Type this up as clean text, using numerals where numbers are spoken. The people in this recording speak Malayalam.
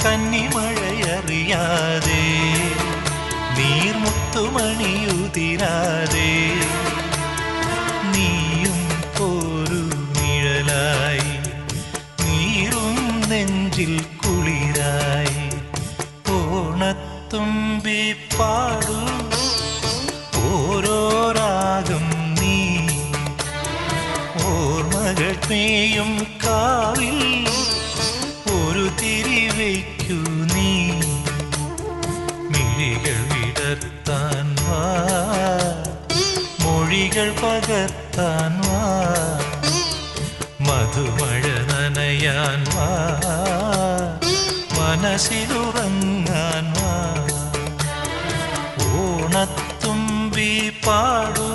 കന്നിമഴയറിയാതെ നീർമുത്തുമണിയുതിരാതെ നീയും ഒരു നിഴലായി നീറും നെഞ്ചിൽ കുളിരായി ഓണത്തുമ്പി പാടൂ ഓരോ രാഗം നീ ഓർമ്മകൾ മേയും കാവിൽ ഒരു തിരിവയ്ക്കു നീ മിഴികൾ വിടർത്താൻ വാ മൊഴികൾ പകർത്താൻ വാ മധുമഴ നനയാൻ വാ മനസ്സിലുറങ്ങാൻ വാ ഓണത്തുമ്പി പാടൂ